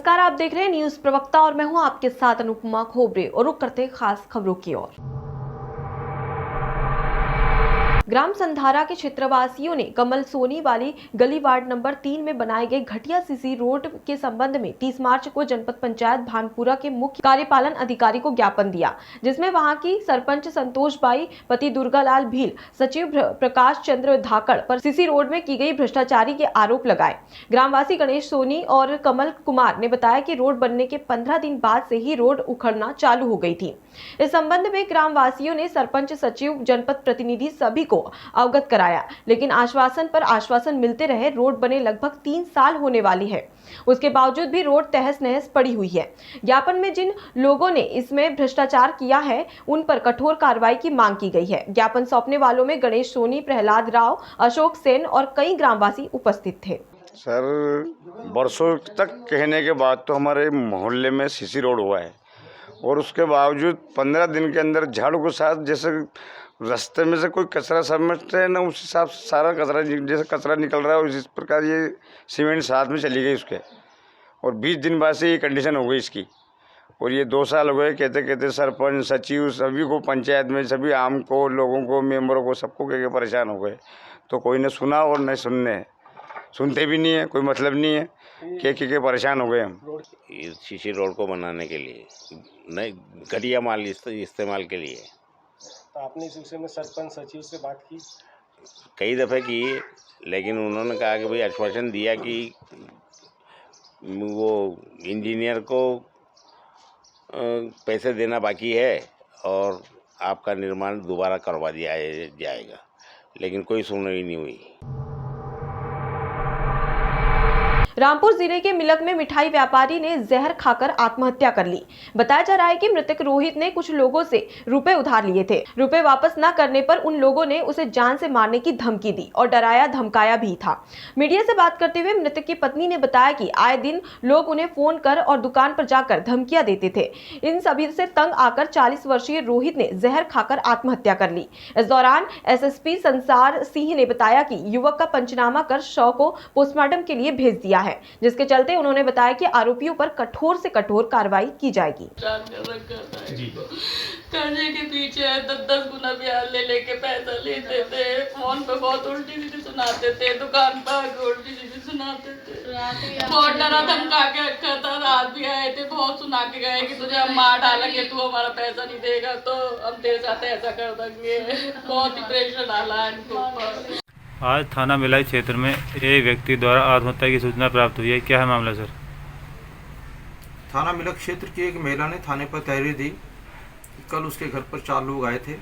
नमस्कार, आप देख रहे हैं न्यूज प्रवक्ता और मैं हूं आपके साथ अनुपमा खोबरे और रुक करते हैं खास खबरों की ओर। ग्राम संधारा के क्षेत्रवासियों ने कमल सोनी वाली गली वार्ड नंबर 3 में बनाए गए घटिया सीसी रोड के संबंध में 30 मार्च को जनपद पंचायत भानपुरा के मुख्य कार्यपालन अधिकारी को ज्ञापन दिया, जिसमें वहां की सरपंच संतोष बाई, पति दुर्गालाल भील, सचिव प्रकाश चंद्र धाकड़ पर सीसी रोड में की गई भ्रष्टाचारी के आरोप लगाए। ग्रामवासी गणेश सोनी और कमल कुमार ने बताया कि रोड बनने के 15 दिन बाद से ही रोड उखड़ना चालू हो गई थी। इस संबंध में ग्रामवासियों ने सरपंच, सचिव, जनपद प्रतिनिधि सभी को अवगत कराया, लेकिन आश्वासन पर आश्वासन मिलते रहे। रोड बने लगभग 3 साल होने वाली है, उसके बावजूद भी रोड तहस नहस पड़ी हुई है। ज्ञापन में जिन लोगों ने इसमें भ्रष्टाचार किया है उन पर कठोर कार्रवाई की मांग की गई है। ज्ञापन सौंपने वालों में गणेश सोनी, प्रहलाद राव, अशोक सेन और कई ग्रामवासी उपस्थित थे। सर, बरसों तक कहने के बाद तो हमारे मोहल्ले में सीसी रोड हुआ है और उसके बावजूद 15 दिन के अंदर झाड़ू के साथ जैसे रास्ते में से कोई कचरा समझते हैं ना, उस हिसाब से सारा कचरा जैसे कचरा निकल रहा है उस प्रकार ये सीमेंट साथ में चली गई उसके, और 20 दिन बाद से ये कंडीशन हो गई इसकी। और ये 2 साल हो गए कहते कहते सरपंच, सचिव सभी को, पंचायत में सभी आम को, लोगों को, मेंबरों को, सबको कह के परेशान हो गए, तो कोई ने सुना और न सुनते भी नहीं है, कोई मतलब नहीं है, के परेशान हो गए हम। सीसी रोड को बनाने के लिए नहीं, घटिया माल इस्तेमाल के लिए। तो आपने इस विषय में सरपंच, सचिव से बात की? कई दफ़े की, लेकिन उन्होंने कहा कि भाई आश्वासन दिया कि वो इंजीनियर को पैसे देना बाकी है और आपका निर्माण दोबारा करवा दिया जाएगा, लेकिन कोई सुनवाई नहीं हुई। रामपुर जिले के मिलक में मिठाई व्यापारी ने जहर खाकर आत्महत्या कर ली। बताया जा रहा है कि मृतक रोहित ने कुछ लोगों से रुपए उधार लिए थे। रुपए वापस न करने पर उन लोगों ने उसे जान से मारने की धमकी दी और डराया धमकाया भी था। मीडिया से बात करते हुए मृतक की पत्नी ने बताया कि आए दिन लोग उन्हें फोन कर और दुकान पर जाकर धमकियां देते थे। इन सभी से तंग आकर 40 वर्षीय रोहित ने जहर खाकर आत्महत्या कर ली। इस दौरान एसएसपी संसार सिंह ने बताया कि युवक का पंचनामा कर शव को पोस्टमार्टम के लिए भेज दिया है, जिसके चलते उन्होंने बताया कि आरोपियों पर कठोर से कठोर कार्रवाई की जाएगी। कर्जे के पीछे 10-10 गुना ब्याज ले लेके पैसा लेते थे, फोन पे बहुत उल्टी सीधी सुनाते थे, दुकान पर उल्टी सीधी सुनाते थे, बहुत डरा धमका के रखा था। रात भी आए थे, बहुत सुना के गए कि तुझे हम मार डालेंगे, तू हमारा पैसा नहीं देगा तो हम तेरे साथ ऐसा कर देंगे। बहुत ही प्रेशर डाला है इनको ऊपर। आज थाना मिलाई क्षेत्र में एक व्यक्ति द्वारा आत्महत्या की सूचना प्राप्त हुई है। क्या है मामला सर? थाना मिलक क्षेत्र की एक महिला ने थाने पर तहरीर दी कि कल उसके घर पर 4 लोग आए थे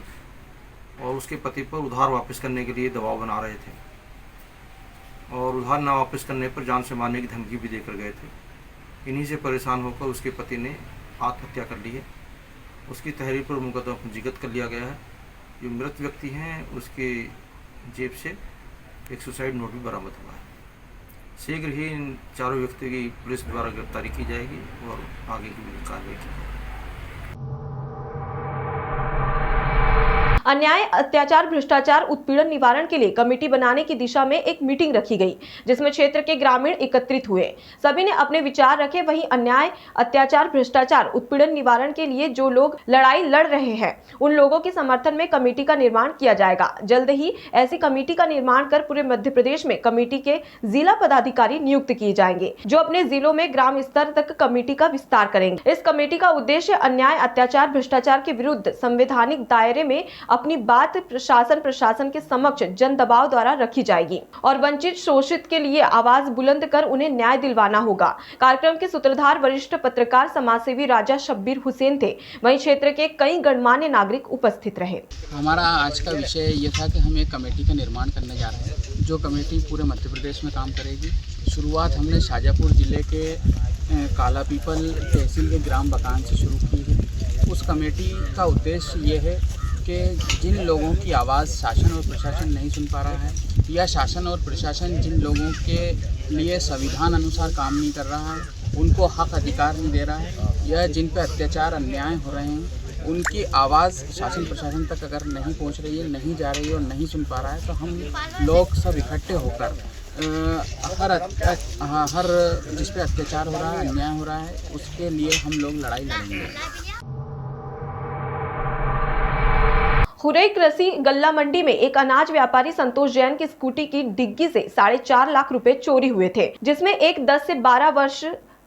और उसके पति पर उधार वापस करने के लिए दबाव बना रहे थे और उधार ना वापस करने पर जान से मारने की धमकी भी देकर गए थे। इन्हीं से परेशान होकर उसके पति ने आत्महत्या कर ली है। उसकी तहरीर पर मुकदमा पंजीकृत कर लिया गया है। जो मृत व्यक्ति हैं उसके जेब से एक सुसाइड नोट भी बरामद हुआ है। शीघ्र ही इन चारों व्यक्तियों की पुलिस द्वारा गिरफ्तारी की जाएगी और आगे की कार्रवाई की जाएगी। अन्याय, अत्याचार, भ्रष्टाचार, उत्पीड़न निवारण के लिए कमेटी बनाने की दिशा में एक मीटिंग रखी गई, जिसमें क्षेत्र के ग्रामीण एकत्रित हुए। सभी ने अपने विचार रखे। वहीं अन्याय, अत्याचार, भ्रष्टाचार, उत्पीड़न निवारण के लिए जो लोग लड़ाई लड़ रहे हैं उन लोगों के समर्थन में कमेटी का निर्माण किया जाएगा। जल्द ही ऐसी कमेटी का निर्माण कर पूरे मध्य प्रदेश में कमेटी के जिला पदाधिकारी नियुक्त किए जाएंगे, जो अपने जिलों में ग्राम स्तर तक कमेटी का विस्तार करेंगे। इस कमेटी का उद्देश्य अन्याय, अत्याचार, भ्रष्टाचार के विरुद्ध संवैधानिक दायरे में अपनी बात प्रशासन के समक्ष जन दबाव द्वारा रखी जाएगी और वंचित, शोषित के लिए आवाज बुलंद कर उन्हें न्याय दिलवाना होगा। कार्यक्रम के सूत्रधार वरिष्ठ पत्रकार, समाजसेवी राजा शब्बीर हुसैन थे। वहीं क्षेत्र के कई गणमान्य नागरिक उपस्थित रहे। हमारा आज का विषय ये था कि हम एक कमेटी का निर्माण करने जा रहे हैं, जो कमेटी पूरे मध्य प्रदेश में काम करेगी। शुरुआत हमने शाजापुर जिले के काला पीपल तहसील के ग्राम बकान से शुरू की है। उस कमेटी का उद्देश्य ये है कि जिन लोगों की आवाज़ शासन और प्रशासन नहीं सुन पा रहा है, या शासन और प्रशासन जिन लोगों के लिए संविधान अनुसार काम नहीं कर रहा है, उनको हक अधिकार नहीं दे रहा है, या जिन पर अत्याचार, अन्याय हो रहे हैं, उनकी आवाज़ शासन प्रशासन तक अगर नहीं पहुंच रही है, नहीं जा रही है और नहीं सुन पा रहा है, तो हम लोग सब इकट्ठे होकर हर जिस पे अत्याचार हो रहा है, अन्याय हो रहा है, उसके लिए हम लोग लड़ाई लड़ेंगे। खुरई कृषि गल्ला मंडी में एक अनाज व्यापारी संतोष जैन की स्कूटी की डिग्गी से 4.5 लाख रुपए चोरी हुए थे, जिसमें एक 10 से 12 वर्ष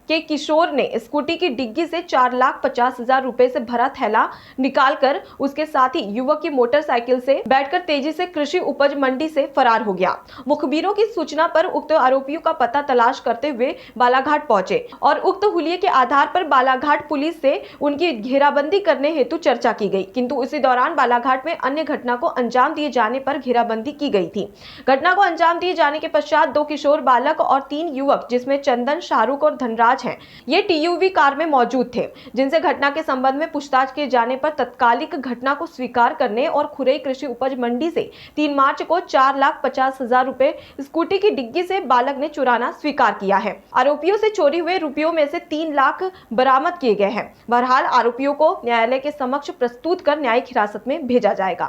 के किशोर ने स्कूटी की डिग्गी से 4,50,000 रुपए से भरा थैला निकालकर उसके साथ ही युवक की मोटरसाइकिल से बैठकर तेजी से कृषि उपज मंडी से फरार हो गया। मुखबिरों की सूचना पर उक्त आरोपियों का पता तलाश करते हुए बालाघाट पहुंचे और उक्त हुलिये के आधार पर बालाघाट पुलिस से उनकी घेराबंदी करने हेतु चर्चा की गई, किंतु इसी दौरान बालाघाट में अन्य घटना को अंजाम दिए जाने पर घेराबंदी की गई थी। घटना को अंजाम दिए जाने के पश्चात 2 किशोर बालक और 3 युवक जिसमें चंदन, शाहरुख और धनराज हैं, ये टीयूवी कार में मौजूद थे, जिनसे घटना के संबंध में पूछताछ किए जाने पर तत्कालिक घटना को स्वीकार करने और खुरई कृषि उपज मंडी से 3 मार्च को 4,50,000 रुपए स्कूटी की डिग्गी से बालक ने चुराना स्वीकार किया है। आरोपियों से चोरी हुए रुपयों में से 3 लाख बरामद किए गए हैं। बहरहाल आरोपियों को न्यायालय के समक्ष प्रस्तुत कर न्यायिक हिरासत में भेजा जाएगा।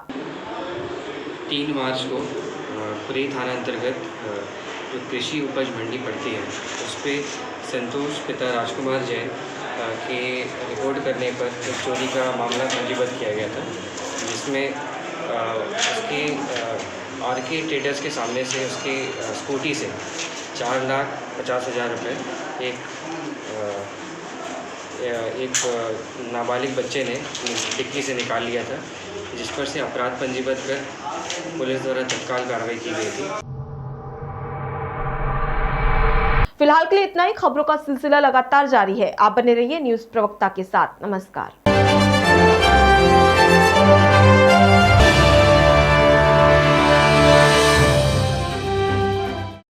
3 मार्च को खुरई थाना अंतर्गत जो कृषि उपज मंडी पड़ती है उस पर संतोष पिता राजकुमार जैन के रिपोर्ट करने पर एक चोरी का मामला पंजीबद्ध किया गया था, जिसमें उसके आरके ट्रेडर्स के सामने से उसकी स्कूटी से 4,50,000 रुपये एक नाबालिग बच्चे ने डिक्की से निकाल लिया था, जिस पर से अपराध पंजीबद्ध कर पुलिस द्वारा तत्काल कार्रवाई की गई थी। फिलहाल के लिए इतना ही। खबरों का सिलसिला लगातार जारी है। आप बने रहिए न्यूज़ प्रवक्ता के साथ। नमस्कार।